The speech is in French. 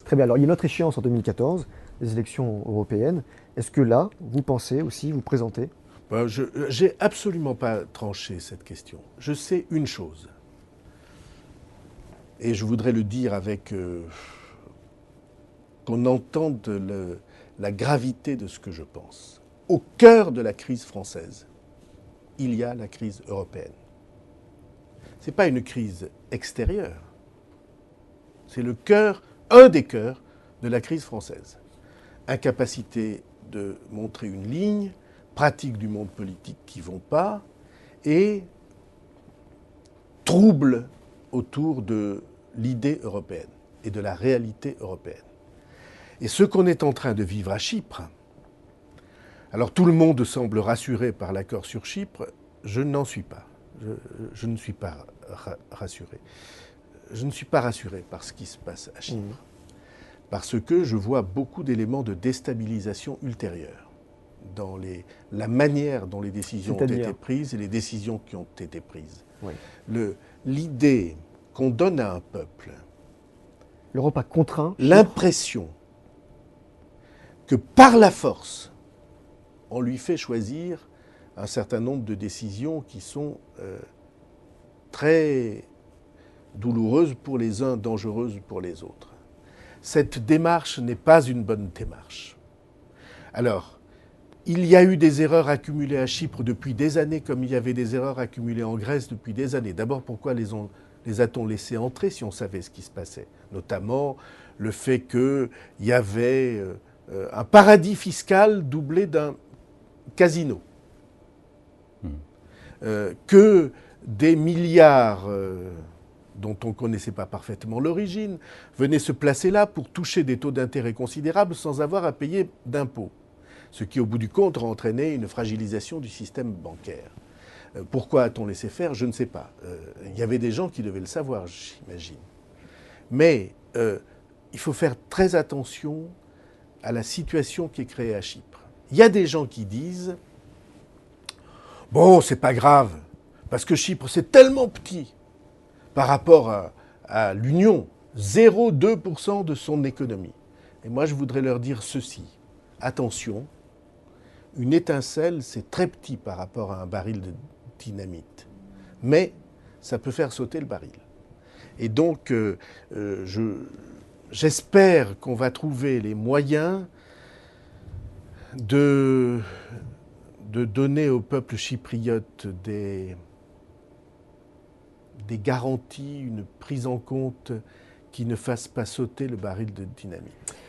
Très bien. Alors, il y a une autre échéance en 2014, les élections européennes. Est-ce que là, vous pensez aussi vous présenter? Je n'ai absolument pas tranché cette question. Je sais une chose, et je voudrais le dire avec qu'on entende la gravité de ce que je pense. Au cœur de la crise française, il y a la crise européenne. Ce n'est pas une crise extérieure, c'est le cœur, un des cœurs de la crise française. Incapacité de montrer une ligne, pratique du monde politique qui ne vont pas, et trouble autour de l'idée européenne et de la réalité européenne. Et ce qu'on est en train de vivre à Chypre, alors tout le monde semble rassuré par l'accord sur Chypre, je n'en suis pas. Je ne suis pas rassuré. Je ne suis pas rassuré par ce qui se passe à Chypre. Parce que je vois beaucoup d'éléments de déstabilisation ultérieure dans la manière dont les décisions ont été prises et les décisions qui ont été prises. Oui. L'idée qu'on donne à un peuple, l'Europe a contraint l'impression que par la force, on lui fait choisir un certain nombre de décisions qui sont très douloureuses pour les uns, dangereuses pour les autres. Cette démarche n'est pas une bonne démarche. Alors, il y a eu des erreurs accumulées à Chypre depuis des années, comme il y avait des erreurs accumulées en Grèce depuis des années. D'abord, pourquoi les a-t-on laissés entrer si on savait ce qui se passait? Notamment le fait qu'il y avait un paradis fiscal doublé d'un casino. Que des milliards dont on ne connaissait pas parfaitement l'origine venaient se placer là pour toucher des taux d'intérêt considérables sans avoir à payer d'impôts. Ce qui, au bout du compte, a entraîné une fragilisation du système bancaire. Pourquoi a-t-on laissé faire? Je ne sais pas. Il y avait des gens qui devaient le savoir, j'imagine. Mais il faut faire très attention à la situation qui est créée à Chypre. Il y a des gens qui disent « Bon, c'est pas grave, parce que Chypre, c'est tellement petit par rapport à l'Union, 0,2% de son économie. » Et moi, je voudrais leur dire ceci. Attention, une étincelle, c'est très petit par rapport à un baril de dynamite. Mais ça peut faire sauter le baril. Et donc, j'espère qu'on va trouver les moyens de donner au peuple chypriote des garanties, une prise en compte qui ne fasse pas sauter le baril de dynamite.